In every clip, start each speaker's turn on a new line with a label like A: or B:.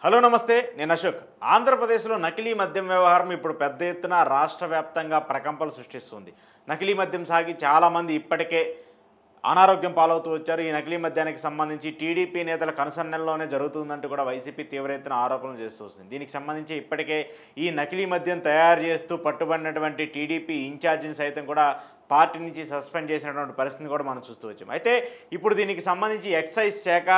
A: Hello నమస్తే, నేను అశోక్. ఆంధ్రప్రదేశ్లో నకిలీ మద్యం వ్యవహారం ఇప్పుడు పెద్ద ఎత్తున రాష్ట్ర వ్యాప్తంగా ప్రకంపనలు సృష్టిస్తుంది. నకిలీ మద్యం సాగి చాలామంది ఇప్పటికే అనారోగ్యం పాలవుతూ వచ్చారు. ఈ నకిలీ మద్యానికి సంబంధించి టీడీపీ నేతల కనుసన్నల్లోనే జరుగుతుందంటూ కూడా వైసీపీ తీవ్ర ఎత్తున ఆరోపణలు చేస్తూ వస్తుంది. దీనికి సంబంధించి ఇప్పటికే ఈ నకిలీ మద్యం తయారు చేస్తూ పట్టుబడినటువంటి టీడీపీ ఇన్ఛార్జిని సైతం కూడా పార్టీ నుంచి సస్పెండ్ చేసినటువంటి పరిస్థితిని కూడా మనం చూస్తూ వచ్చాం. అయితే ఇప్పుడు దీనికి సంబంధించి ఎక్సైజ్ శాఖ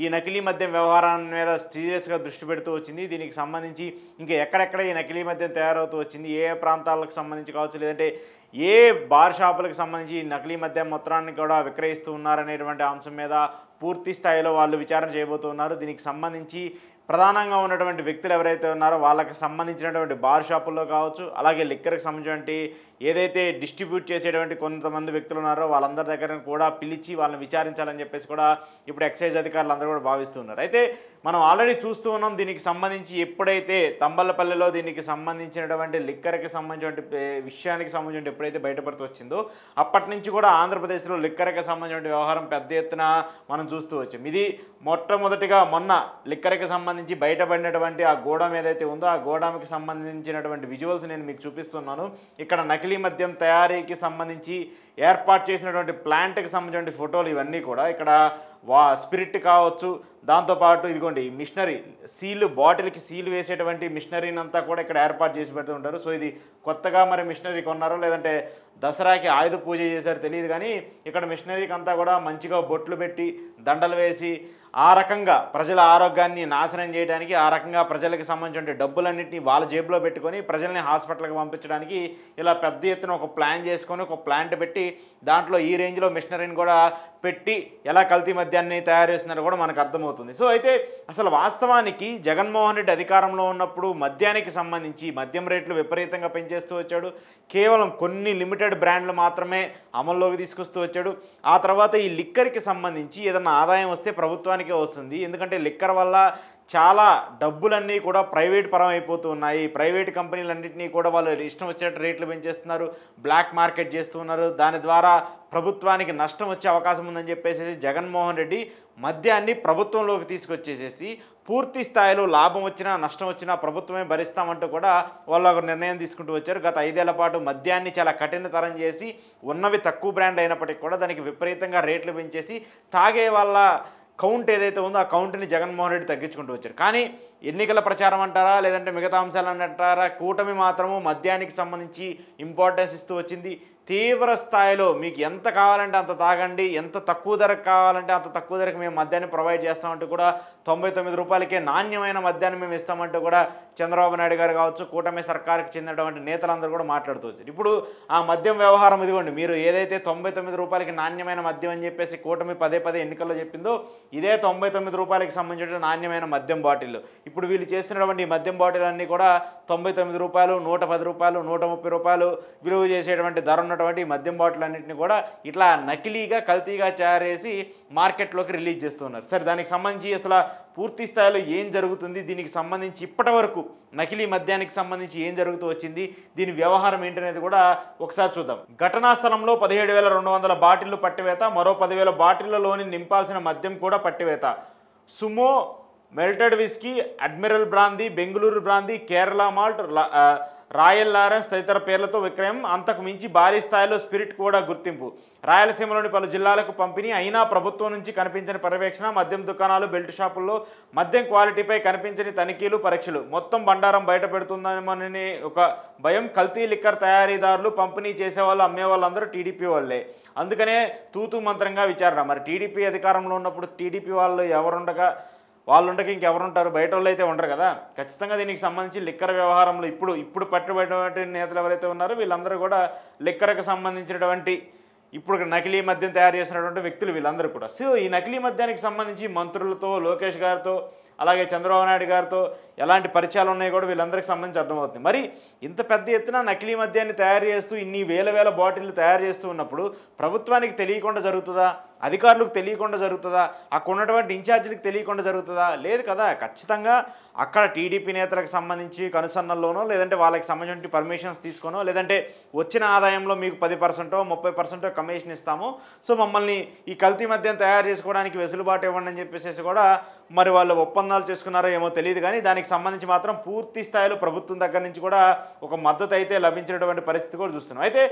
A: ఈ నకిలీ మద్యం వ్యవహారం మీద సీరియస్గా దృష్టి పెడుతూ వచ్చింది. దీనికి సంబంధించి ఇంకా ఎక్కడెక్కడ ఈ నకిలీ మద్యం తయారవుతూ వచ్చింది, ఏ ప్రాంతాలకు సంబంధించి కావచ్చు, లేదంటే ఏ బార్ షాపులకు సంబంధించి ఈ నకిలీ మద్యం మొత్తాన్ని కూడా విక్రయిస్తూ ఉన్నారనేటువంటి అంశం మీద పూర్తి స్థాయిలో వాళ్ళు విచారణ చేయబోతున్నారు. దీనికి సంబంధించి ప్రధానంగా ఉన్నటువంటి వ్యక్తులు ఎవరైతే ఉన్నారో వాళ్ళకి సంబంధించినటువంటి బార్ షాపుల్లో కావచ్చు, అలాగే లిక్కర్కి సంబంధించినటువంటి ఏదైతే డిస్ట్రిబ్యూట్ చేసేటువంటి కొంతమంది వ్యక్తులు ఉన్నారో వాళ్ళందరి దగ్గర కూడా పిలిచి వాళ్ళని విచారించాలని చెప్పేసి కూడా ఇప్పుడు ఎక్సైజ్ అధికారులు అందరూ కూడా భావిస్తున్నారు. అయితే మనం ఆల్రెడీ చూస్తూ ఉన్నాం, దీనికి సంబంధించి ఎప్పుడైతే తంబలపల్లిలో దీనికి సంబంధించినటువంటి లిక్కర్కి సంబంధించినటువంటి విషయానికి సంబంధించి ఎప్పుడైతే బయటపడుతూ వచ్చిందో అప్పటి నుంచి కూడా ఆంధ్రప్రదేశ్లో లిక్కర్కి సంబంధించిన వ్యవహారం పెద్ద ఎత్తున మనం చూస్తూ వచ్చాం. ఇది మొట్టమొదటిగా మొన్న లిక్కర్కి సంబంధించి బయటపడినటువంటి ఆ గోడౌన్ ఏదైతే ఉందో ఆ గోడౌన్కి సంబంధించినటువంటి విజువల్స్ నేను మీకు చూపిస్తున్నాను. ఇక్కడ నకిలీ మద్యం తయారీకి సంబంధించి ఏర్పాటు చేసినటువంటి ప్లాంట్కి సంబంధించిన ఫోటోలు ఇవన్నీ కూడా ఇక్కడ స్పిరిట్ కావచ్చు, దాంతోపాటు ఇదిగోండి మిషనరీ సీలు, బాటిల్కి సీలు వేసేటువంటి మిషనరీని అంతా కూడా ఇక్కడ ఏర్పాటు చేసి పెడుతూ ఉంటారు. సో ఇది కొత్తగా మరి మిషనరీ కొన్నారో లేదంటే దసరాకి ఆయుధ పూజ చేశారో తెలియదు, కానీ ఇక్కడ మిషనరీకి అంతా కూడా మంచిగా బొట్లు పెట్టి దండలు వేసి ఆ రకంగా ప్రజల ఆరోగ్యాన్ని నాశనం చేయడానికి, ఆ రకంగా ప్రజలకు సంబంధించిన డబ్బులన్నింటినీ వాళ్ళ జేబులో పెట్టుకొని ప్రజల్ని హాస్పిటల్కి పంపించడానికి ఇలా పెద్ద ఎత్తున ఒక ప్లాన్ చేసుకొని ఒక ప్లాంట్ పెట్టి దాంట్లో ఈ రేంజ్లో మిషనరీని కూడా పెట్టి ఎలా కల్తీ మద్యాన్ని తయారు చేస్తున్నారో కూడా మనకు అర్థమవుతుంది. సో అయితే అసలు వాస్తవానికి జగన్మోహన్ రెడ్డి అధికారంలో ఉన్నప్పుడు మద్యానికి సంబంధించి మద్యం రేట్లు విపరీతంగా పెంచేస్తూ వచ్చాడు. కేవలం కొన్ని లిమిటెడ్ బ్రాండ్లు మాత్రమే అమల్లోకి తీసుకొస్తూ వచ్చాడు. ఆ తర్వాత ఈ లిక్కర్కి సంబంధించి ఏదైనా ఆదాయం వస్తే ప్రభుత్వానికే వస్తుంది. ఎందుకంటే లిక్కర్ వల్ల చాలా డబ్బులన్నీ కూడా ప్రైవేట్ పరం అయిపోతూ ఉన్నాయి. ప్రైవేట్ కంపెనీలన్నింటినీ కూడా వాళ్ళు ఇష్టం వచ్చేట రేట్లు పెంచేస్తున్నారు, బ్లాక్ మార్కెట్ చేస్తున్నారు. దాని ద్వారా ప్రభుత్వానికి నష్టం వచ్చే అవకాశం ఉందని చెప్పేసి జగన్మోహన్ రెడ్డి మద్యాన్ని ప్రభుత్వంలోకి తీసుకొచ్చేసేసి పూర్తి స్థాయిలో లాభం వచ్చినా నష్టం వచ్చినా ప్రభుత్వమే భరిస్తామంటూ కూడా వాళ్ళు ఒక నిర్ణయం తీసుకుంటూ వచ్చారు. గత 5 ఏళ్ల పాటు మద్యాన్ని చాలా కఠినతరం చేసి ఉన్నవి తక్కువ బ్రాండ్ అయినప్పటికీ కూడా దానికి విపరీతంగా రేట్లు పెంచేసి తాగే వాళ్ళ కౌంట్ ఏదైతే ఉందో ఆ కౌంట్ని జగన్మోహన్ రెడ్డి తగ్గించుకుంటూ వచ్చారు. కానీ ఎన్నికల ప్రచారం అంటారా లేదంటే మిగతా అంశాలు అంటారా, కూటమి మాత్రము మద్యానికి సంబంధించి ఇంపార్టెన్స్ ఇస్తూ వచ్చింది. తీవ్ర స్థాయిలో మీకు ఎంత కావాలంటే అంత తాగండి, ఎంత తక్కువ ధరకు కావాలంటే అంత తక్కువ ధరకు మేము మద్యాన్ని ప్రొవైడ్ చేస్తామంటూ కూడా 99 రూపాయలకే నాణ్యమైన మద్యాన్ని మేము ఇస్తామంటూ కూడా చంద్రబాబు నాయుడు గారు కావచ్చు, కూటమి సర్కార్కి చెందినటువంటి నేతలందరూ కూడా మాట్లాడుతూ వచ్చారు. ఇప్పుడు ఆ మద్యం వ్యవహారం ఇదిగోండి, మీరు ఏదైతే 99 రూపాయలకి నాణ్యమైన మద్యం అని చెప్పేసి కూటమి పదే ఎన్నికల్లో చెప్పిందో ఇదే 99 రూపాయలకి సంబంధించిన నాణ్యమైన మద్యం బాటిల్. ఇప్పుడు వీళ్ళు చేసినటువంటి ఈ మద్యం బాటిల్ అన్నీ కూడా 99 రూపాయలు, 110 రూపాయలు, 130 రూపాయలు విలువ చేసేటువంటి ధర ఉన్నటువంటి మద్యం బాటిల్ అన్నింటినీ కూడా ఇట్లా నకిలీగా కల్తీగా తయారు చేసి మార్కెట్లోకి రిలీజ్ చేస్తున్నారు. సరే, దానికి సంబంధించి అసలు పూర్తి స్థాయిలో ఏం జరుగుతుంది, దీనికి సంబంధించి ఇప్పటి వరకు నకిలీ మద్యానికి సంబంధించి ఏం జరుగుతూ వచ్చింది, దీని వ్యవహారం ఏంటనేది కూడా ఒకసారి చూద్దాం. ఘటనా స్థలంలో 17,200 బాటిళ్లు పట్టివేత, మరో 10,000 బాటిళ్లలోని నింపాల్సిన మద్యం కూడా పట్టివేత. Sumo, melted whisky, Admiral brandy, Bengaluru brandy, Kerala malt, Royal Lawrence తదితర పేర్లతో విక్రయం. అంతకు మించి భారీ స్థాయిలో స్పిరిట్ కూడా గుర్తింపు. రాయలసీమలోని పలు జిల్లాలకు పంపిణీ. అయినా ప్రభుత్వం నుంచి కనిపించని పర్యవేక్షణ. మద్యం దుకాణాలు, బెల్ట్ షాపుల్లో మద్యం క్వాలిటీపై కనిపించని తనిఖీలు, పరీక్షలు. మొత్తం బండారం బయట పెడుతుందనని ఒక భయం. కల్తీ లిక్కర్ తయారీదారులు, పంపిణీ చేసేవాళ్ళు, అమ్మేవాళ్ళందరూ టీడీపీ వాళ్ళే. అందుకనే తూతూ మంత్రంగా విచారణ. మరి టీడీపీ అధికారంలో ఉన్నప్పుడు టీడీపీ వాళ్ళు ఎవరుండగా వాళ్ళుండగా ఇంకెవరుంటారు, బయట వాళ్ళు అయితే ఉండరు కదా. ఖచ్చితంగా దీనికి సంబంధించి లిక్కర్ వ్యవహారంలో ఇప్పుడు పట్టుబడినటువంటి నేతలు ఎవరైతే ఉన్నారో వీళ్ళందరూ కూడా లిక్కర్కి సంబంధించినటువంటి ఇప్పుడు నకిలీ మద్యం తయారు చేసినటువంటి వ్యక్తులు వీళ్ళందరూ కూడా. సో ఈ నకిలీ మద్యానికి సంబంధించి మంత్రులతో, లోకేష్ గారితో, అలాగే చంద్రబాబు నాయుడు గారితో ఎలాంటి పరిచయాలు ఉన్నాయో కూడా వీళ్ళందరికీ సంబంధించి అర్థమవుతుంది. మరి ఇంత పెద్ద ఎత్తున నకిలీ మద్యాన్ని తయారు చేస్తూ ఇన్ని వేల బాటిళ్లు తయారు చేస్తూ ఉన్నప్పుడు ప్రభుత్వానికి తెలియకుండా జరుగుతుందా? అధికారులకు తెలియకుండా జరుగుతుందా? అక్కడ ఉన్నటువంటి ఇన్ఛార్జీలకు తెలియకుండా జరుగుతుందా? లేదు కదా. ఖచ్చితంగా అక్కడ టీడీపీ నేతలకు సంబంధించి కనుసన్నల్లోనో, లేదంటే వాళ్ళకి సంబంధించిన పర్మిషన్స్ తీసుకోనో, లేదంటే వచ్చిన ఆదాయంలో మీకు 10%, 30% కమిషన్ ఇస్తాము, సో మమ్మల్ని ఈ కల్తీ మద్యం తయారు చేసుకోవడానికి వెసులుబాటు ఇవ్వండి అని చెప్పేసి కూడా మరి వాళ్ళు ఒప్పందాలు చేసుకున్నారో ఏమో తెలియదు. కానీ దానికి సంబంధించి మాత్రం పూర్తి స్థాయిలో ప్రభుత్వం దగ్గర నుంచి కూడా ఒక మద్దతు అయితే లభించినటువంటి పరిస్థితి కూడా చూస్తున్నాం. అయితే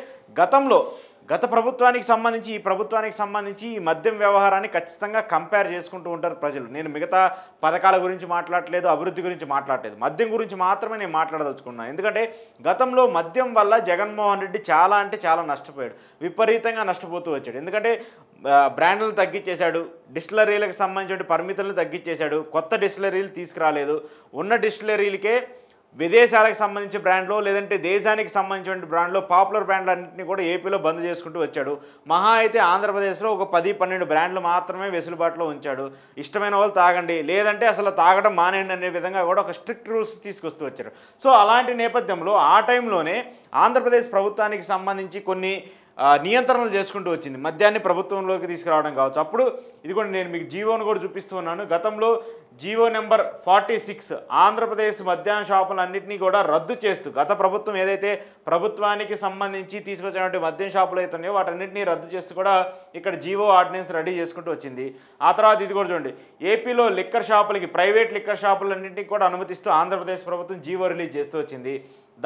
A: గత ప్రభుత్వానికి సంబంధించి ఈ ప్రభుత్వానికి సంబంధించి ఈ మద్యం వ్యవహారాన్ని ఖచ్చితంగా కంపేర్ చేసుకుంటూ ఉంటారు ప్రజలు. నేను మిగతా పథకాల గురించి మాట్లాడట్లేదు, అభివృద్ధి గురించి మాట్లాడలేదు, మద్యం గురించి మాత్రమే నేను మాట్లాడదలుచుకున్నాను. ఎందుకంటే గతంలో మద్యం వల్ల జగన్మోహన్ రెడ్డి చాలా అంటే చాలా నష్టపోయాడు, విపరీతంగా నష్టపోతూ వచ్చాడు. ఎందుకంటే బ్రాండ్లను తగ్గించేశాడు, డిస్టిలరీలకు సంబంధించిన పరిమితులను తగ్గించేశాడు, కొత్త డిస్టిలరీలు తీసుకురాలేదు, ఉన్న డిస్టిలరీలకే విదేశాలకు సంబంధించిన బ్రాండ్లో, లేదంటే దేశానికి సంబంధించిన బ్రాండ్లో పాపులర్ బ్రాండ్లు అన్నింటినీ కూడా ఏపీలో బంద్ చేసుకుంటూ వచ్చాడు. మహా అయితే ఆంధ్రప్రదేశ్లో ఒక 10-12 బ్రాండ్లు మాత్రమే వెసులుబాటులో ఉంచాడు. ఇష్టమైన వాళ్ళు తాగండి, లేదంటే అసలు తాగడం మానేయండి అనే విధంగా కూడా ఒక స్ట్రిక్ట్ రూల్స్ తీసుకొస్తూ వచ్చారు. సో అలాంటి నేపథ్యంలో ఆ టైంలోనే ఆంధ్రప్రదేశ్ ప్రభుత్వానికి సంబంధించి కొన్ని నియంత్రణలు చేసుకుంటూ వచ్చింది, మద్యాన్ని ప్రభుత్వంలోకి తీసుకురావడం కావచ్చు. అప్పుడు ఇది కూడా నేను మీకు జీవోను కూడా చూపిస్తూ ఉన్నాను. గతంలో జీవో నెంబర్ 46 ఆంధ్రప్రదేశ్ మద్యాన షాపులన్నింటినీ కూడా రద్దు చేస్తూ, గత ప్రభుత్వం ఏదైతే ప్రభుత్వానికి సంబంధించి తీసుకొచ్చినటువంటి మద్యం షాపులు అయితే ఉన్నాయో వాటన్నింటినీ రద్దు చేస్తూ కూడా ఇక్కడ జీవో ఆర్డినెన్స్ రెడీ చేసుకుంటూ వచ్చింది. ఆ తర్వాత ఇది కూడా చూడండి, ఏపీలో లిక్కర్ షాపులకి, ప్రైవేట్ లిక్కర్ షాపులన్నింటినీ కూడా అనుమతిస్తూ ఆంధ్రప్రదేశ్ ప్రభుత్వం జీవో రిలీజ్ చేస్తూ వచ్చింది.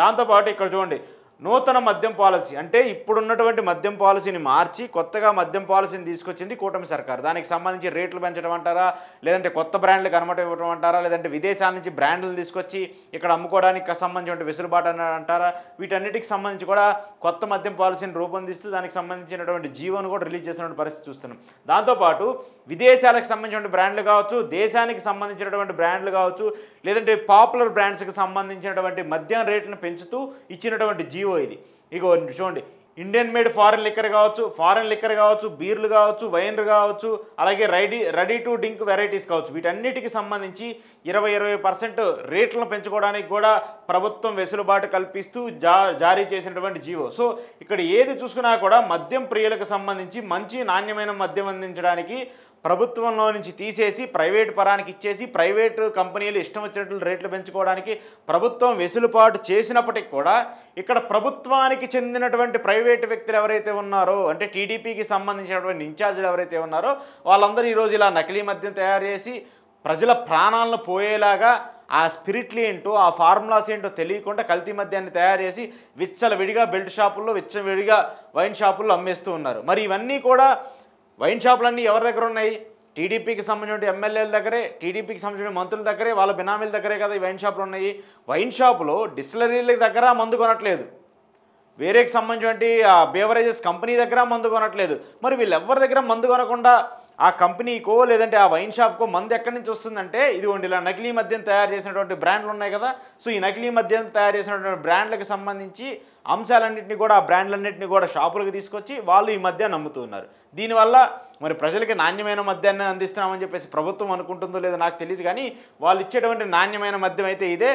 A: దాంతోపాటు ఇక్కడ చూడండి, నూతన మద్యం పాలసీ అంటే ఇప్పుడున్నటువంటి మద్యం పాలసీని మార్చి కొత్తగా మద్యం పాలసీని తీసుకొచ్చింది కూటమి సర్కార్. దానికి సంబంధించి రేట్లు పెంచడం అంటారా, లేదంటే కొత్త బ్రాండ్లకు అనుమతి ఇవ్వడం అంటారా, లేదంటే విదేశాల నుంచి బ్రాండ్లను తీసుకొచ్చి ఇక్కడ అమ్ముకోవడానికి సంబంధించిన వెసులుబాటు అంటారా, వీటన్నిటికి సంబంధించి కూడా కొత్త మద్యం పాలసీని రూపొందిస్తూ దానికి సంబంధించినటువంటి జీవోను కూడా రిలీజ్ చేసినటువంటి పరిస్థితి చూస్తున్నాం. దాంతోపాటు విదేశాలకు సంబంధించిన బ్రాండ్లు కావచ్చు, దేశానికి సంబంధించినటువంటి బ్రాండ్లు కావచ్చు, లేదంటే పాపులర్ బ్రాండ్స్కి సంబంధించినటువంటి మద్యం రేట్లను పెంచుతూ ఇచ్చినటువంటి జీవో ఇది. ఇగో చూడండి, ఇండియన్ మేడ్ ఫారెన్ లిక్కర్ కావచ్చు, బీర్లు కావచ్చు, వైన్లు కావచ్చు, అలాగే రెడీ టు డ్రింక్ వెరైటీస్ కావచ్చు, వీటన్నిటికి సంబంధించి 20% రేట్లను పెంచుకోవడానికి కూడా ప్రభుత్వం వెసులుబాటు కల్పిస్తూ జారీ చేసినటువంటి జీవో. సో ఇక్కడ ఏది చూసుకున్నా కూడా మద్యం ప్రియులకు సంబంధించి మంచి నాణ్యమైన మద్యం అందించడానికి ప్రభుత్వంలో నుంచి తీసేసి ప్రైవేట్ పరానికి ఇచ్చేసి ప్రైవేటు కంపెనీలు ఇష్టం వచ్చినట్లు రేట్లు పెంచుకోవడానికి ప్రభుత్వం వెసులుబాటు చేసినప్పటికి కూడా ఇక్కడ ప్రభుత్వానికి చెందినటువంటి ప్రైవేటు వ్యక్తులు ఎవరైతే ఉన్నారో, అంటే టీడీపీకి సంబంధించినటువంటి ఇన్ఛార్జీలు ఎవరైతే ఉన్నారో వాళ్ళందరూ ఈరోజు ఇలా నకిలీ మద్యం తయారు చేసి ప్రజల ప్రాణాలను పోయేలాగా ఆ స్పిరిట్లు ఏంటో, ఆ ఫార్ములాస్ ఏంటో తెలియకుండా కల్తీ మద్యాన్ని తయారు చేసి విచ్చలవిడిగా బెల్ట్ షాపుల్లో, విచ్చలవిడిగా వైన్ షాపుల్లో అమ్మేస్తూ ఉన్నారు. మరి ఇవన్నీ కూడా వైన్ షాపులన్నీ ఎవరి దగ్గర ఉన్నాయి? టీడీపీకి సంబంధించిన ఎమ్మెల్యేల దగ్గరే, టీడీపీకి సంబంధించిన మంత్రుల దగ్గరే, వాళ్ళ బినామీల దగ్గరే కదా ఈ వైన్ షాపులు ఉన్నాయి. వైన్ షాపులో డిస్టిలరీల దగ్గర మందు కొనట్లేదు, వేరేకి సంబంధించినటువంటి బేవరేజెస్ కంపెనీ దగ్గర మందు కొనట్లేదు. మరి వీళ్ళెవరి దగ్గర మందు కొనకుండా ఆ కంపెనీకో లేదంటే ఆ వైన్ షాప్కో మందు ఎక్కడి నుంచి వస్తుందంటే ఇదిగోండి ఇలా నకిలీ మద్యం తయారు చేసినటువంటి బ్రాండ్లు ఉన్నాయి కదా. సో ఈ నకిలీ మద్యం తయారు చేసినటువంటి బ్రాండ్లకు సంబంధించి అంశాలన్నింటినీ కూడా, ఆ బ్రాండ్లన్నింటినీ కూడా షాపులకు తీసుకొచ్చి వాళ్ళు ఈ మద్యాన్ని అమ్ముతూ ఉన్నారు. దీనివల్ల మరి ప్రజలకి నాణ్యమైన మద్యాన్ని అందిస్తున్నామని చెప్పేసి ప్రభుత్వం అనుకుంటుందో లేదో నాకు తెలియదు, కానీ వాళ్ళు ఇచ్చేటువంటి నాణ్యమైన మద్యం అయితే ఇదే.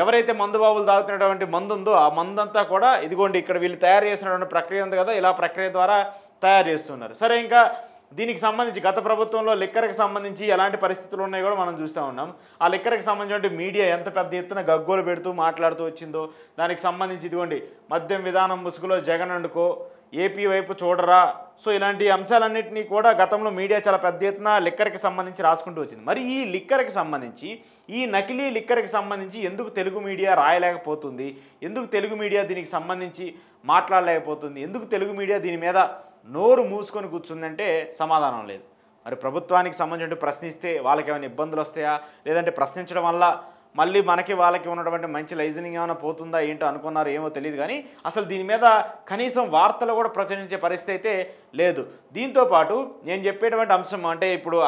A: ఎవరైతే మందు బాబులు తాగుతున్నటువంటి మందు ఉందో ఆ మందంతా కూడా ఇదిగోండి ఇక్కడ వీళ్ళు తయారు చేసినటువంటి ప్రక్రియ ఉంది కదా, ఇలా ప్రక్రియ ద్వారా తయారు చేస్తున్నారు. సరే, ఇంకా దీనికి సంబంధించి గత ప్రభుత్వంలో లిక్కర్కి సంబంధించి ఎలాంటి పరిస్థితులు ఉన్నాయో కూడా మనం చూస్తూ ఉన్నాం. ఆ లిక్కర్కి సంబంధించిన మీడియా ఎంత పెద్ద ఎత్తున గగ్గోలు పెడుతూ మాట్లాడుతూ వచ్చిందో దానికి సంబంధించి ఇదిగోండి మద్యం విధానం ముసుగులో జగన్ అండుకో, ఏపీ వైపు చూడరా, సో ఇలాంటి అంశాలన్నింటినీ కూడా గతంలో మీడియా చాలా పెద్ద ఎత్తున లిక్కర్కి సంబంధించి రాసుకుంటూ వచ్చింది. మరి ఈ లిక్కర్కి సంబంధించి, ఈ నకిలీ లిక్కర్కి సంబంధించి ఎందుకు తెలుగు మీడియా రాయలేకపోతుంది? ఎందుకు తెలుగు మీడియా దీనికి సంబంధించి మాట్లాడలేకపోతుంది? ఎందుకు తెలుగు మీడియా దీని మీద నోరు మూసుకొని కూర్చుందంటే సమాధానం లేదు. మరి ప్రభుత్వానికి సంబంధించి ప్రశ్నిస్తే వాళ్ళకి ఏమైనా ఇబ్బందులు వస్తాయా, లేదంటే ప్రశ్నించడం వల్ల మళ్ళీ మనకి వాళ్ళకి ఉన్నటువంటి మంచి లైజనింగ్ ఏమైనా పోతుందా ఏంటో అనుకున్నారు, ఏమో తెలియదు. కానీ అసలు దీని మీద కనీసం వార్తలు కూడా ప్రచురించే పరిస్థితి అయితే లేదు. దీంతోపాటు నేను చెప్పేటువంటి అంశం అంటే ఇప్పుడు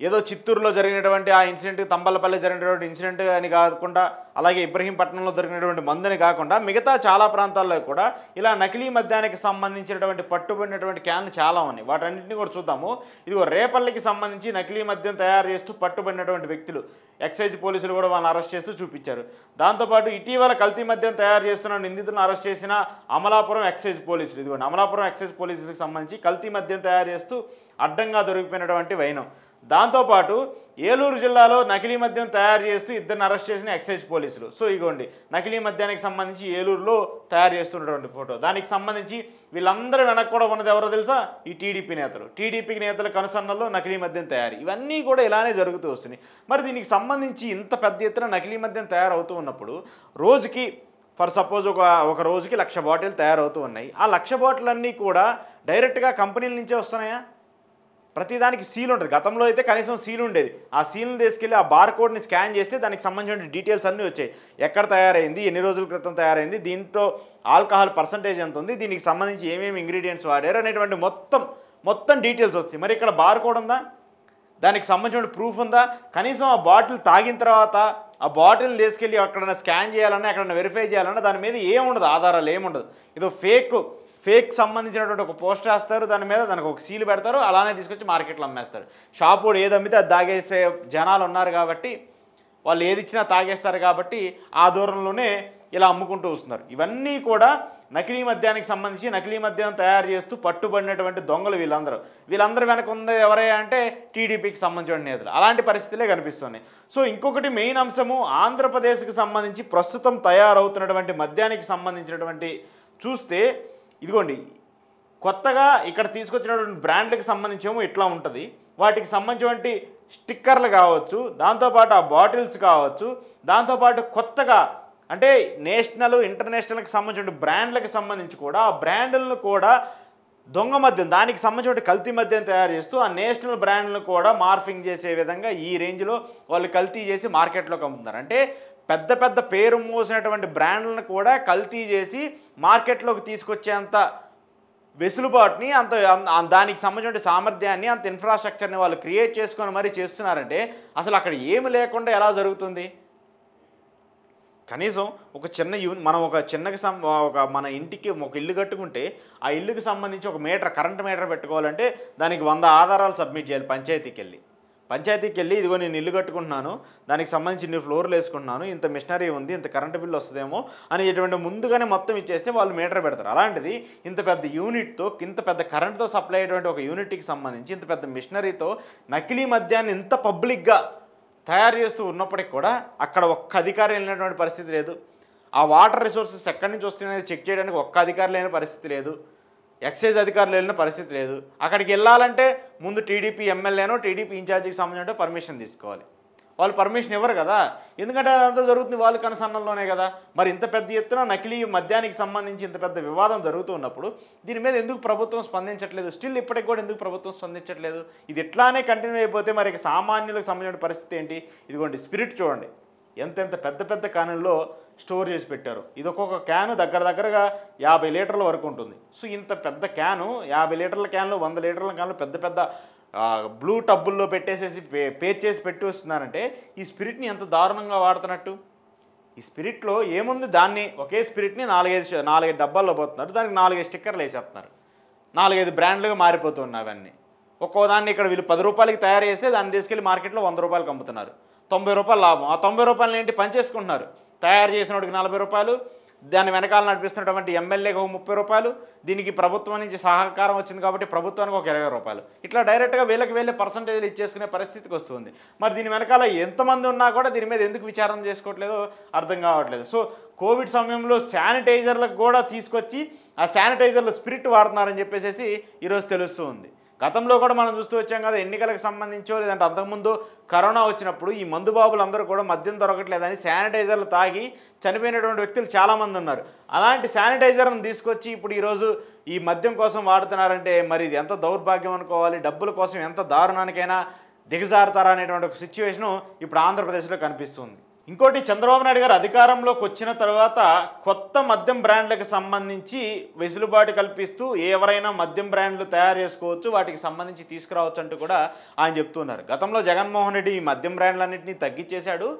A: ఏదో చిత్తూరులో జరిగినటువంటి ఆ ఇన్సిడెంట్, తంబలపల్లి జరిగినటువంటి ఇన్సిడెంట్ అని కాకుండా అలాగే ఇబ్రహీంపట్నంలో దొరికినటువంటి మందుని కాకుండా మిగతా చాలా ప్రాంతాల్లో కూడా ఇలా నకిలీ మద్యానికి సంబంధించినటువంటి పట్టుబడినటువంటి క్యాన్లు చాలా ఉన్నాయి. వాటన్నింటినీ కూడా చూద్దాము. ఇదిగో రేపల్లికి సంబంధించి నకిలీ మద్యం తయారు చేస్తూ పట్టుబడినటువంటి వ్యక్తులు, ఎక్సైజ్ పోలీసులు కూడా వాళ్ళని అరెస్ట్ చేస్తూ చూపించారు. దాంతోపాటు ఇటీవల కల్తీ మద్యం తయారు చేస్తున్న నిందితులను అరెస్ట్ చేసిన అమలాపురం ఎక్సైజ్ పోలీసులు. ఇదిగోండి అమలాపురం ఎక్సైజ్ పోలీసులకు సంబంధించి కల్తీ మద్యం తయారు చేస్తూ అడ్డంగా దొరికిపోయినటువంటి వైనం. దాంతోపాటు ఏలూరు జిల్లాలో నకిలీ మద్యం తయారు చేస్తూ ఇద్దరిని అరెస్ట్ చేసిన ఎక్సైజ్ పోలీసులు. సో ఇగోండి నకిలీ మద్యానికి సంబంధించి ఏలూరులో తయారు చేస్తున్నటువంటి ఫోటో. దానికి సంబంధించి వీళ్ళందరూ వెనక్కి కూడా ఉన్నది ఎవరో తెలుసా? ఈ టీడీపీ నేతలు. టీడీపీ నేతల కనుసన్నల్లో నకిలీ మద్యం తయారు, ఇవన్నీ కూడా ఇలానే జరుగుతూ వస్తున్నాయి. మరి దీనికి సంబంధించి ఇంత పెద్ద ఎత్తున నకిలీ మద్యం తయారవుతూ ఉన్నప్పుడు రోజుకి ఫర్ సపోజ్ ఒక రోజుకి 1,00,000 బాటిల్ తయారవుతూ ఉన్నాయి. ఆ 1,00,000 బాటిల్ అన్నీ కూడా డైరెక్ట్గా కంపెనీల నుంచే వస్తున్నాయా? ప్రతిదానికి సీల్ ఉంటుంది. గతంలో అయితే కనీసం సీల్ ఉండేది. ఆ సీల్ని తీసుకెళ్ళి ఆ బార్ కోడ్ని స్కాన్ చేస్తే దానికి సంబంధించిన డీటెయిల్స్ అన్నీ వచ్చాయి. ఎక్కడ తయారైంది, ఎన్ని రోజుల క్రితం తయారైంది, దీంట్లో ఆల్కహాల్ పర్సంటేజ్ ఎంత ఉంది, దీనికి సంబంధించి ఏమేమి ఇంగ్రీడియంట్స్ వాడారు అనేటువంటి మొత్తం డీటెయిల్స్ వస్తాయి. మరి ఇక్కడ బార్ కోడ్ ఉందా? దానికి సంబంధించిన ప్రూఫ్ ఉందా? కనీసం ఆ బాటిల్ తాగిన తర్వాత ఆ బాటిల్ని తీసుకెళ్ళి ఎక్కడైనా స్కాన్ చేయాలన్నా, ఎక్కడైనా వెరిఫై చేయాలన్నా దాని మీద ఏముండదు, ఆధారాలు ఏముండదు. ఇదో ఫేక్ సంబంధించినటువంటి ఒక పోస్టర్ వేస్తారు, దానికి ఒక సీల్ పెడతారు, అలానే తీసుకొచ్చి మార్కెట్లో అమ్మేస్తారు. షాప్ వాడు ఏది అమ్మితే అది తాగేసే జనాలు ఉన్నారు కాబట్టి, వాళ్ళు ఏది ఇచ్చినా తాగేస్తారు కాబట్టి ఆ దూరంలోనే ఇలా అమ్ముకుంటూ వస్తున్నారు. ఇవన్నీ కూడా నకిలీ మద్యానికి సంబంధించి నకిలీ మద్యం తయారు చేస్తూ పట్టుబడినటువంటి దొంగలు వీళ్ళందరూ వెనక ఉంది ఎవరే అంటే టీడీపీకి సంబంధించిన నేతలు. అలాంటి పరిస్థితులే కనిపిస్తున్నాయి. సో ఇంకొకటి మెయిన్ అంశము, ఆంధ్రప్రదేశ్కి సంబంధించి ప్రస్తుతం తయారవుతున్నటువంటి మద్యానికి సంబంధించినటువంటి చూస్తే ఇదిగోండి కొత్తగా ఇక్కడ తీసుకొచ్చినటువంటి బ్రాండ్లకు సంబంధించేమో ఇట్లా ఉంటుంది. వాటికి సంబంధించినటువంటి స్టిక్కర్లు కావచ్చు, దాంతోపాటు ఆ బాటిల్స్ కావచ్చు, దాంతోపాటు కొత్తగా అంటే నేషనల్ ఇంటర్నేషనల్కి సంబంధించిన బ్రాండ్లకు సంబంధించి కూడా ఆ బ్రాండ్లను కూడా దొంగ మద్యం, దానికి సంబంధించిన కల్తీ మద్యం తయారు చేస్తూ ఆ నేషనల్ బ్రాండ్లను కూడా మార్ఫింగ్ చేసే విధంగా ఈ రేంజ్లో వాళ్ళు కల్తీ చేసి మార్కెట్లోకి అమ్ముతున్నారు. అంటే పెద్ద పేరు మోసినటువంటి బ్రాండ్లను కూడా కల్తీ చేసి మార్కెట్లోకి తీసుకొచ్చేంత వెసులుబాటుని, దానికి సంబంధించిన సామర్థ్యాన్ని, అంత ఇన్ఫ్రాస్ట్రక్చర్ని వాళ్ళు క్రియేట్ చేసుకొని మరీ చేస్తున్నారంటే అసలు అక్కడ ఏమి లేకుండా ఎలా జరుగుతుంది? కనీసం ఒక చిన్న మనం మన ఇంటికి ఒక ఇల్లు కట్టుకుంటే ఆ ఇల్లుకి సంబంధించి ఒక కరెంట్ మీటర్ పెట్టుకోవాలంటే దానికి 100 ఆధారాలు సబ్మిట్ చేయాలి పంచాయతీకి వెళ్ళి ఇదిగో నేను ఇల్లు కట్టుకుంటున్నాను, దానికి సంబంధించి ఇన్ని ఫ్లోర్లు వేసుకుంటున్నాను, ఇంత మిషనరీ ఉంది, ఇంత కరెంటు బిల్లు వస్తుందేమో అని ఇటువంటి ముందుగానే మొత్తం ఇచ్చేస్తే వాళ్ళు మీటర్ పెడతారు. అలాంటిది ఇంత పెద్ద యూనిట్తో, ఇంత పెద్ద కరెంటుతో సప్లై అయ్యేటువంటి ఒక యూనిట్కి సంబంధించి ఇంత పెద్ద మిషనరీతో నకిలీ మద్యాన్ని ఇంత పబ్లిక్గా తయారు చేస్తూ ఉన్నప్పటికి కూడా అక్కడ ఒక్క అధికారి వెళ్ళినటువంటి పరిస్థితి లేదు. ఆ వాటర్ రిసోర్సెస్ ఎక్కడి నుంచి వస్తున్నాయో చెక్ చేయడానికి ఒక్క అధికారి లేని పరిస్థితి లేదు. ఎక్సైజ్ అధికారులు వెళ్ళిన పరిస్థితి లేదు. అక్కడికి వెళ్ళాలంటే ముందు టీడీపీ ఎమ్మెల్యేనో టీడీపీ ఇన్ఛార్జికి సంబంధించిన పర్మిషన్ తీసుకోవాలి. వాళ్ళు పర్మిషన్ ఇవ్వరు కదా, ఎందుకంటే అదంతా జరుగుతుంది వాళ్ళ కనుసన్నల్లోనే కదా. మరి ఇంత పెద్ద ఎత్తున నకిలీ మద్యానికి సంబంధించి ఇంత పెద్ద వివాదం జరుగుతూ ఉన్నప్పుడు దీని మీద ఎందుకు ప్రభుత్వం స్పందించట్లేదు? స్టిల్ ఇప్పటికి కూడా ఎందుకు ప్రభుత్వం స్పందించట్లేదు? ఇది ఇట్లానే కంటిన్యూ అయిపోతే మరి సామాన్యులకు సంబంధించిన పరిస్థితి ఏంటి? ఇదిగోండి స్పిరిట్ చూడండి, ఎంతెంత పెద్ద క్యానుల్లో స్టోర్ చేసి పెట్టారు. ఇది ఒక్కొక్క క్యాను దగ్గరగా 50 లీటర్ల వరకు ఉంటుంది. సో ఇంత పెద్ద క్యాను, 50 లీటర్ల క్యాన్లు, 100 లీటర్ల క్యాన్లు పెద్ద బ్లూ టబ్బుల్లో పెట్టేసేసి పేర్ చేసి పెట్టి వస్తున్నారంటే ఈ స్పిరిట్ని ఎంత దారుణంగా వాడుతున్నట్టు. ఈ స్పిరిట్లో ఏముంది? దాన్ని ఒకే స్పిరిట్ని 4-5 డబ్బాల్లో పోతున్నారు, దానికి 4-5 స్టిక్కర్లు వేసేస్తున్నారు, 4-5 బ్రాండ్లుగా మారిపోతున్నాయి అవన్నీ. ఒక్కో దాన్ని ఇక్కడ వీళ్ళు 10 రూపాయలకి తయారు చేస్తే దాన్ని తీసుకెళ్ళి మార్కెట్లో 100 రూపాయలకి అమ్ముతున్నారు, 90 రూపాయలు లాభం. ఆ 90 రూపాయలు ఏంటి పంచేసుకుంటున్నారు. తయారు చేసినోడికి 40 రూపాయలు, దాన్ని వెనకాల నడిపిస్తున్నటువంటి ఎమ్మెల్యేకి ఒక 30 రూపాయలు, దీనికి ప్రభుత్వం నుంచి సహకారం వచ్చింది కాబట్టి ప్రభుత్వానికి ఒక 20 రూపాయలు, ఇట్లా డైరెక్ట్గా వీళ్ళకి పర్సంటేజ్లు ఇచ్చేసుకునే పరిస్థితికి వస్తుంది. మరి దీని వెనకాల ఎంతమంది ఉన్నా కూడా దీని మీద ఎందుకు విచారణ చేసుకోవట్లేదో అర్థం కావట్లేదు. సో కోవిడ్ సమయంలో శానిటైజర్లకు కూడా తీసుకొచ్చి ఆ శానిటైజర్లు స్పిరిట్ వాడుతున్నారని చెప్పేసి ఈరోజు తెలుస్తూ ఉంది. గతంలో కూడా మనం చూస్తూ వచ్చాం కదా, ఎన్నికలకు సంబంధించో లేదంటే అంతకుముందు కరోనా వచ్చినప్పుడు ఈ మందుబాబులు అందరూ కూడా మద్యం దొరకట్లేదని శానిటైజర్లు తాగి చనిపోయినటువంటి వ్యక్తులు చాలామంది ఉన్నారు. అలాంటి శానిటైజర్ని తీసుకొచ్చి ఇప్పుడు ఈరోజు ఈ మద్యం కోసం వాడుతున్నారంటే మరి ఇది ఎంత దౌర్భాగ్యం అనుకోవాలి. డబ్బుల కోసం ఎంత దారుణానికైనా దిగజారుతారా అనేటువంటి ఒక సిచ్యువేషను ఇప్పుడు ఆంధ్రప్రదేశ్లో కనిపిస్తుంది. ఇంకోటి, చంద్రబాబు నాయుడు గారు అధికారంలోకి వచ్చిన తర్వాత కొత్త మద్యం బ్రాండ్లకు సంబంధించి వెసులుబాటు కల్పిస్తూ ఎవరైనా మద్యం బ్రాండ్లు తయారు చేసుకోవచ్చు, వాటికి సంబంధించి తీసుకురావచ్చు అంటూ కూడా ఆయన చెప్తున్నారు. గతంలో జగన్మోహన్ రెడ్డి ఈ మద్యం బ్రాండ్లన్నింటినీ తగ్గించేశాడు.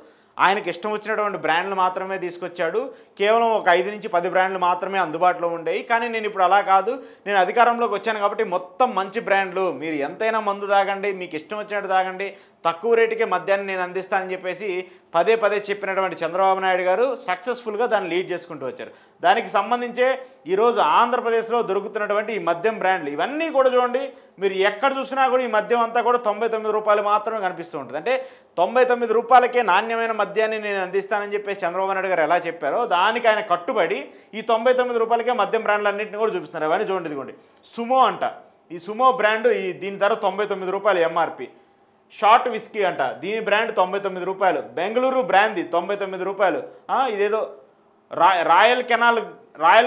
A: ఆయనకి ఇష్టం వచ్చినటువంటి బ్రాండ్లు మాత్రమే తీసుకొచ్చాడు. కేవలం ఒక 5 నుంచి 10 బ్రాండ్లు మాత్రమే అందుబాటులో ఉండేవి. కానీ నేను ఇప్పుడు అలా కాదు, నేను అధికారంలోకి వచ్చాను కాబట్టి మొత్తం మంచి బ్రాండ్లు, మీరు ఎంతైనా మందు తాగండి, మీకు ఇష్టం వచ్చినట్టు తాగండి, తక్కువ రేటుకే మద్యాన్ని నేను అందిస్తానని చెప్పేసి పదే పదే చెప్పినటువంటి చంద్రబాబు నాయుడు గారు సక్సెస్ఫుల్గా దాన్ని లీడ్ చేసుకుంటూ వచ్చారు. దానికి సంబంధించే ఈరోజు ఆంధ్రప్రదేశ్లో దొరుకుతున్నటువంటి ఈ మద్యం బ్రాండ్లు ఇవన్నీ కూడా చూడండి, మీరు ఎక్కడ చూసినా కూడా ఈ మద్యం అంతా కూడా 99 రూపాయలు మాత్రమే కనిపిస్తూ ఉంటుంది. అంటే 99 రూపాయలకే నాణ్యమైన మద్యాన్ని నేను అందిస్తానని చెప్పేసి చంద్రబాబు నాయుడు గారు ఎలా చెప్పారో దానికి ఆయన కట్టుబడి ఈ 99 రూపాయలకే మద్యం బ్రాండ్లు అన్నింటినీ కూడా చూపిస్తున్నారు. అవన్నీ చూడండి, ఇదిగోండి సుమో అంట, ఈ సుమో బ్రాండ్ దీని ధర 99 రూపాయలు ఎంఆర్పి. షార్ట్ విస్కీ అంట, దీని బ్రాండ్ 99 రూపాయలు. బెంగళూరు బ్రాంది 99 రూపాయలు. ఇదేదో రాయల్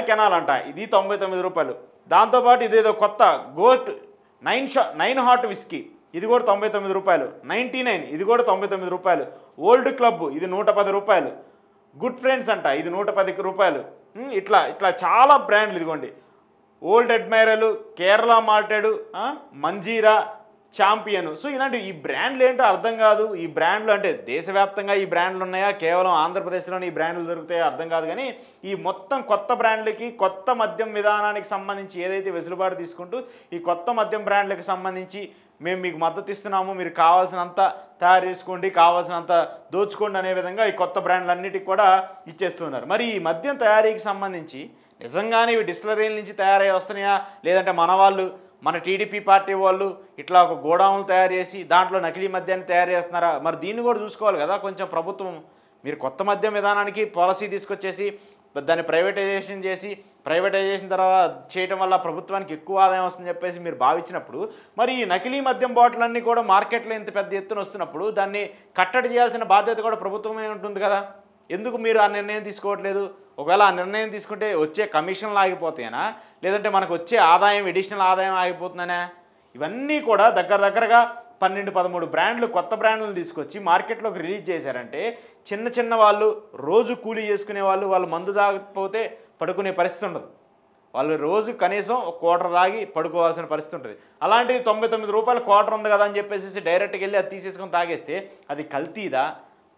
A: కెనాల్ అంట, ఇది 99 రూపాయలు. దాంతోపాటు ఇదేదో కొత్త గోస్ట్ 9 హాట్ విస్కీ, ఇది కూడా 99 రూపాయలు. 99 ఇది కూడా 99 రూపాయలు. ఓల్డ్ క్లబ్ ఇది 110 రూపాయలు. గుడ్ ఫ్రెండ్స్ అంట, ఇది 110 రూపాయలు. ఇట్లా ఇట్లా చాలా బ్రాండ్లు ఇదిగోండి. Old admiral, Kerala malted, Manjeera, champion. So ఇలాంటి ఈ బ్రాండ్లు ఏంటో అర్థం కాదు. ఈ బ్రాండ్లు అంటే దేశవ్యాప్తంగా ఈ బ్రాండ్లు ఉన్నాయా, కేవలం ఆంధ్రప్రదేశ్లోనే ఈ బ్రాండ్లు దొరుకుతాయో అర్థం కాదు. కానీ ఈ మొత్తం కొత్త బ్రాండ్లకి, కొత్త మద్యం విధానానికి సంబంధించి ఏదైతే వెసులుబాటు తీసుకుంటూ ఈ కొత్త మద్యం బ్రాండ్లకు సంబంధించి మేము మీకు మద్దతు ఇస్తున్నాము, మీరు కావాల్సినంత తయారు చేసుకోండి, కావాల్సినంత దోచుకోండి అనే విధంగా ఈ కొత్త బ్రాండ్లన్నిటికీ కూడా ఇచ్చేస్తున్నారు. మరి ఈ మద్యం తయారీకి సంబంధించి నిజంగానే ఇవి డిస్టిలరీల నుంచి తయారై వస్తున్నాయా, లేదంటే మన టీడీపీ పార్టీ వాళ్ళు ఇట్లా ఒక గోడౌన్లు తయారు చేసి దాంట్లో నకిలీ మద్యాన్ని తయారు చేస్తున్నారా? మరి దీన్ని కూడా చూసుకోవాలి కదా కొంచెం ప్రభుత్వం. మీరు కొత్త మద్యం విధానానికి పాలసీ తీసుకొచ్చేసి దాన్ని ప్రైవేటైజేషన్ తర్వాత చేయడం వల్ల ప్రభుత్వానికి ఎక్కువ ఆదాయం వస్తుందని చెప్పేసి మీరు భావించినప్పుడు, మరి ఈ నకిలీ మద్యం బాటిల్ అన్నీ కూడా మార్కెట్లో ఇంత పెద్ద ఎత్తున వస్తున్నప్పుడు దాన్ని కట్టడి చేయాల్సిన బాధ్యత కూడా ప్రభుత్వమే ఉంటుంది కదా. ఎందుకు మీరు ఆ నిర్ణయం తీసుకోవట్లేదు? ఒకవేళ ఆ నిర్ణయం తీసుకుంటే వచ్చే కమిషన్లు ఆగిపోతాయనా, లేదంటే మనకు వచ్చే ఆదాయం, ఎడిషనల్ ఆదాయం ఆగిపోతుందనా? ఇవన్నీ కూడా దగ్గరగా 12-13 బ్రాండ్లు, కొత్త బ్రాండ్లను తీసుకొచ్చి మార్కెట్లోకి రిలీజ్ చేశారంటే చిన్న వాళ్ళు, రోజు కూలీ చేసుకునే వాళ్ళు మందు తాగకపోతే పడుకునే పరిస్థితి ఉండదు. వాళ్ళు రోజు కనీసం ఒక క్వార్టర్ తాగి పడుకోవాల్సిన పరిస్థితి ఉంటుంది. అలాంటిది 99 రూపాయలు క్వార్టర్ ఉంది కదా అని చెప్పేసి డైరెక్ట్గా వెళ్ళి అది తీసేసుకొని తాగేస్తే అది కల్తీదా,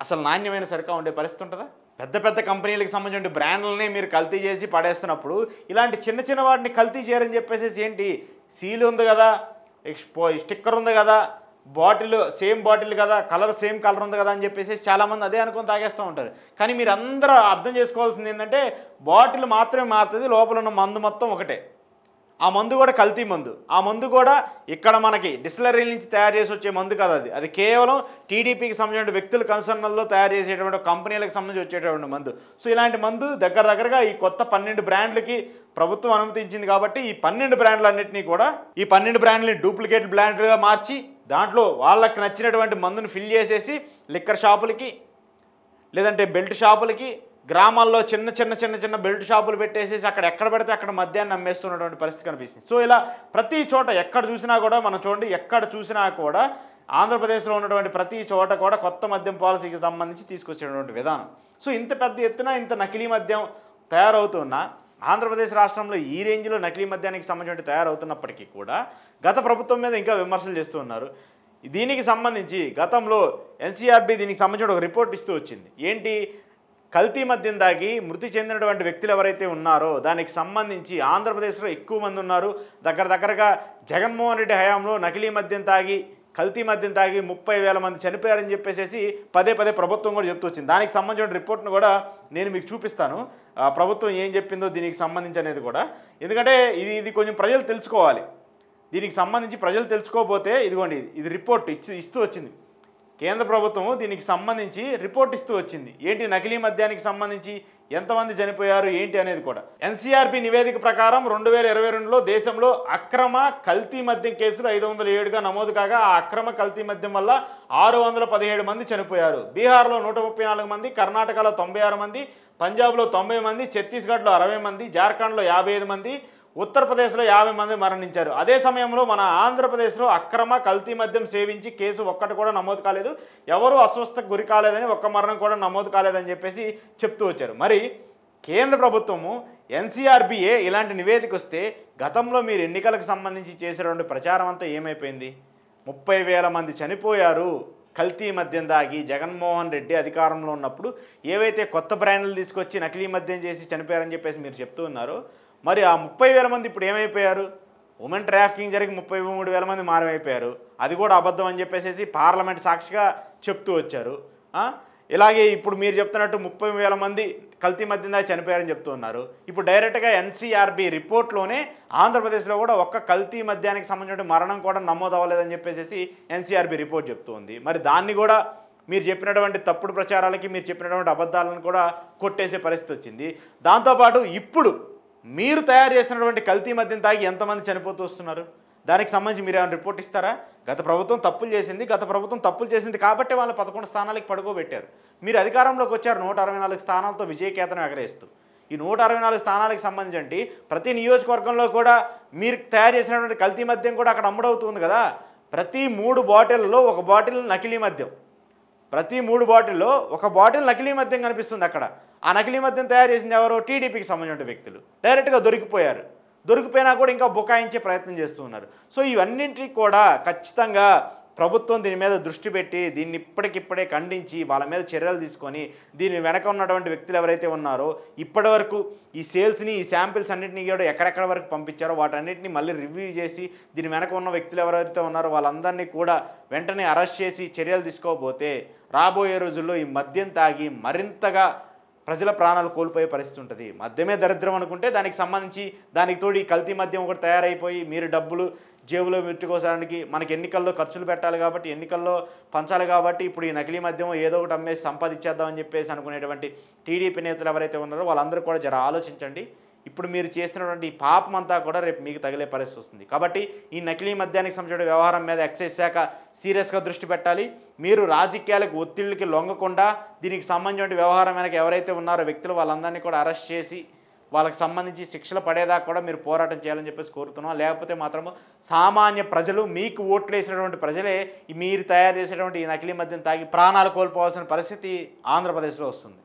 A: అసలు నాణ్యమైన సరికా ఉండే పరిస్థితి ఉంటుందా? పెద్ద కంపెనీలకు సంబంధించిన బ్రాండ్లనే మీరు కల్తీ చేసి పడేస్తున్నప్పుడు ఇలాంటి చిన్న వాటిని కల్తీ చేయరని చెప్పేసి ఏంటి, సీల్ ఉంది కదా, స్టిక్కర్ ఉంది కదా, సేమ్ బాటిల్ కదా, సేమ్ కలర్ ఉంది కదా అని చెప్పేసి చాలామంది అదే అనుకొని తాగేస్తూ ఉంటారు. కానీ మీరు అందరూ అర్థం చేసుకోవాల్సింది ఏంటంటే బాటిల్ మాత్రమే మారుతుంది, లోపల ఉన్న మందు మొత్తం ఒకటే. ఆ మందు కూడా కల్తీ మందు. ఆ మందు కూడా ఇక్కడ మనకి డిస్టిలరీల నుంచి తయారు చేసి వచ్చే మందు కాదు. అది కేవలం టీడీపీకి సంబంధించిన వ్యక్తుల కన్సర్న్లలో తయారు చేసేటువంటి కంపెనీలకు సంబంధించి వచ్చేటువంటి మందు. సో ఇలాంటి మందు దగ్గరగా ఈ కొత్త 12 బ్రాండ్లకి ప్రభుత్వం అనుమతించింది కాబట్టి ఈ 12 బ్రాండ్లన్నింటినీ కూడా ఈ 12 బ్రాండ్లని డూప్లికేట్ బ్రాండ్లుగా మార్చి దాంట్లో వాళ్ళకి నచ్చినటువంటి మందును ఫిల్ చేసేసి లిక్కర్ షాపులకి, లేదంటే బెల్ట్ షాపులకి, గ్రామాల్లో చిన్న బెల్ట్ షాపులు పెట్టేసేసి ఎక్కడ పడితే అక్కడ మద్యాన్ని అమ్మేస్తున్నటువంటి పరిస్థితి కనిపిస్తుంది. సో ఇలా ప్రతి చోట ఎక్కడ చూసినా కూడా మనం చూడండి, ఎక్కడ చూసినా కూడా ఆంధ్రప్రదేశ్లో ఉన్నటువంటి ప్రతి చోట కూడా కొత్త మద్యం పాలసీకి సంబంధించి తీసుకొచ్చేటువంటి విధానం. సో ఇంత పెద్ద ఎత్తున ఇంత నకిలీ మద్యం తయారవుతున్నా ఆంధ్రప్రదేశ్ రాష్ట్రంలో ఈ రేంజ్లో నకిలీ మద్యానికి సంబంధించి తయారవుతున్నప్పటికీ కూడా గత ప్రభుత్వం మీద ఇంకా విమర్శలు చేస్తూ ఉన్నారు. దీనికి సంబంధించి గతంలో ఎన్సీఆర్బీ దీనికి సంబంధించిన ఒక రిపోర్ట్ ఇస్తూ వచ్చింది. ఏంటి, కల్తీ మద్యం తాగి మృతి చెందినటువంటి వ్యక్తులు ఎవరైతే ఉన్నారో దానికి సంబంధించి ఆంధ్రప్రదేశ్లో ఎక్కువ మంది ఉన్నారు. దగ్గరగా జగన్మోహన్ రెడ్డి హయాంలో నకిలీ మద్యం తాగి, కల్తీ మద్యం తాగి 30,000 మంది చనిపోయారని చెప్పేసి పదే ప్రభుత్వం కూడా చెప్తూ వచ్చింది. దానికి సంబంధించిన రిపోర్ట్ను కూడా నేను మీకు చూపిస్తాను, ప్రభుత్వం ఏం చెప్పిందో దీనికి సంబంధించి అనేది కూడా. ఎందుకంటే ఇది కొంచెం ప్రజలు తెలుసుకోవాలి. దీనికి సంబంధించి ప్రజలు తెలుసుకోకపోతే ఇదిగోండి, ఇది రిపోర్ట్ ఇస్తూ వచ్చింది. కేంద్ర ప్రభుత్వము దీనికి సంబంధించి రిపోర్ట్ ఇస్తూ వచ్చింది. ఏంటి, నకిలీ మద్యానికి సంబంధించి ఎంతమంది చనిపోయారు ఏంటి అనేది కూడా. ఎన్సీఆర్బీ నివేదిక ప్రకారం 2022లో దేశంలో అక్రమ కల్తీ మద్యం కేసులు 507గా నమోదు కాగా ఆ అక్రమ కల్తీ మద్యం వల్ల 617 మంది చనిపోయారు. బీహార్లో 134 మంది, కర్ణాటకలో 96 మంది, పంజాబ్లో 90 మంది, ఛత్తీస్గఢ్లో 60 మంది, జార్ఖండ్లో 55 మంది, ఉత్తరప్రదేశ్లో 50 మంది మరణించారు. అదే సమయంలో మన ఆంధ్రప్రదేశ్లో అక్రమ కల్తీ మద్యం సేవించి కేసు ఒక్కటి కూడా నమోదు కాలేదు, ఎవరూ అస్వస్థకు గురి కాలేదని, ఒక్క మరణం కూడా నమోదు కాలేదని చెప్పేసి చెప్తూ వచ్చారు. మరి కేంద్ర ప్రభుత్వము ఎన్సీఆర్బీఏ ఇలాంటి నివేదిక వస్తే గతంలో మీరు ఎన్నికలకు సంబంధించి చేసేటువంటి ప్రచారం అంతా ఏమైపోయింది? 30,000 మంది చనిపోయారు, కల్తీ మద్యం దాగి జగన్మోహన్ రెడ్డి అధికారంలో ఉన్నప్పుడు ఏవైతే కొత్త బ్రాండ్లు తీసుకొచ్చి నకిలీ మద్యం చేసి చనిపోయారని చెప్పేసి మీరు చెప్తూ ఉన్నారో, మరి ఆ 30,000 మంది ఇప్పుడు ఏమైపోయారు? ఉమెన్ ట్రాఫికింగ్ జరిగి 33,000 మంది మారమైపోయారు. అది కూడా అబద్ధం అని చెప్పేసి పార్లమెంట్ సాక్షిగా చెప్తూ వచ్చారు. ఇలాగే ఇప్పుడు మీరు చెప్తున్నట్టు 30,000 మంది కల్తీ మద్యం దాకా చనిపోయారని చెప్తూ ఉన్నారు. ఇప్పుడు డైరెక్ట్గా ఎన్సీఆర్బీ రిపోర్ట్లోనే ఆంధ్రప్రదేశ్లో కూడా ఒక్క కల్తీ మద్యానికి సంబంధించిన మరణం కూడా నమోదు అవ్వలేదని చెప్పేసి ఎన్సీఆర్బీ రిపోర్ట్ చెప్తుంది. మరి దాన్ని కూడా మీరు చెప్పినటువంటి తప్పుడు ప్రచారాలకి, మీరు చెప్పినటువంటి అబద్ధాలను కూడా కొట్టేసే పరిస్థితి వచ్చింది. దాంతోపాటు ఇప్పుడు మీరు తయారు చేసినటువంటి కల్తీ మద్యం తాగి ఎంతమంది చనిపోతూ వస్తున్నారు? దానికి సంబంధించి మీరు ఏమైనా రిపోర్ట్ ఇస్తారా? గత ప్రభుత్వం తప్పులు చేసింది కాబట్టి వాళ్ళు 11 స్థానాలకు పడుకోబెట్టారు. మీరు అధికారంలోకి వచ్చారు 164 స్థానాలతో విజయకేతనం ఎగరేస్తూ. ఈ 164 స్థానాలకు సంబంధించి ప్రతి నియోజకవర్గంలో కూడా మీరు తయారు చేసినటువంటి కల్తీ మద్యం కూడా అక్కడ అమ్ముడవుతుంది కదా. ప్రతి 3 బాటిల్లో ఒక బాటిల్ నకిలీ మద్యం, ప్రతి 3 బాటిల్లో ఒక బాటిల్ నకిలీ మద్యం కనిపిస్తుంది అక్కడ. ఆ నకిలీ మద్యం తయారు చేసింది ఎవరో? టీడీపీకి సంబంధించిన వ్యక్తులు డైరెక్ట్గా దొరికిపోయారు. దొరికిపోయినా కూడా ఇంకా బుకాయించే ప్రయత్నం చేస్తూ ఉన్నారు. సో ఇవన్నింటినీ కూడా ఖచ్చితంగా ప్రభుత్వం దీని మీద దృష్టి పెట్టి దీన్ని ఇప్పటికిప్పుడే ఖండించి వాళ్ళ మీద చర్యలు తీసుకొని దీని వెనక ఉన్నటువంటి వ్యక్తులు ఎవరైతే ఉన్నారో ఇప్పటివరకు ఈ సేల్స్ని, ఈ శాంపిల్స్ అన్నింటినీ కూడా ఎక్కడెక్కడ వరకు పంపించారో వాటన్నిటిని మళ్ళీ రివ్యూ చేసి దీని వెనక ఉన్న వ్యక్తులు ఎవరైతే ఉన్నారో వాళ్ళందరినీ కూడా వెంటనే అరెస్ట్ చేసి చర్యలు తీసుకోకపోతే రాబోయే రోజుల్లో ఈ మద్యం తాగి మరింతగా ప్రజల ప్రాణాలు కోల్పోయే పరిస్థితి ఉంటుంది. మద్యమే దరిద్రం అనుకుంటే దానికి సంబంధించి దానికి తోడు ఈ కల్తీ మద్యం ఒకటి తయారైపోయి మీరు డబ్బులు జేబులో పెట్టుకోవడానికి మనకి ఎన్నికల్లో ఖర్చులు పెట్టాలి కాబట్టి, ఎన్నికల్లో పంచాలి కాబట్టి ఇప్పుడు ఈ నకిలీ మద్యం ఏదో ఒకటి అమ్మేసి సంపాదించేద్దామని చెప్పేసి అనుకునేటువంటి టీడీపీ నేతలు ఎవరైతే ఉన్నారో వాళ్ళందరూ కూడా జర ఆలోచించండి. ఇప్పుడు మీరు చేసినటువంటి ఈ పాపం అంతా కూడా రేపు మీకు తగిలే పరిస్థితి వస్తుంది. కాబట్టి ఈ నకిలీ మద్యానికి సంబంధించిన వ్యవహారం మీద ఎక్సైజ్ శాఖ సీరియస్గా దృష్టి పెట్టాలి. మీరు రాజకీయాలకు ఒత్తిళ్ళకి లొంగకుండా దీనికి సంబంధించిన వ్యవహారం వెనక ఎవరైతే ఉన్నారో వ్యక్తులు వాళ్ళందరినీ కూడా అరెస్ట్ చేసి వాళ్ళకి సంబంధించి శిక్షలు పడేదాకా కూడా మీరు పోరాటం చేయాలని చెప్పేసి కోరుతున్నాం. లేకపోతే మాత్రము సామాన్య ప్రజలు, మీకు ఓట్లు వేసినటువంటి ప్రజలే మీరు తయారు చేసేటువంటి ఈ నకిలీ మద్యం తాగి ప్రాణాలు కోల్పోవాల్సిన పరిస్థితి ఆంధ్రప్రదేశ్లో వస్తుంది.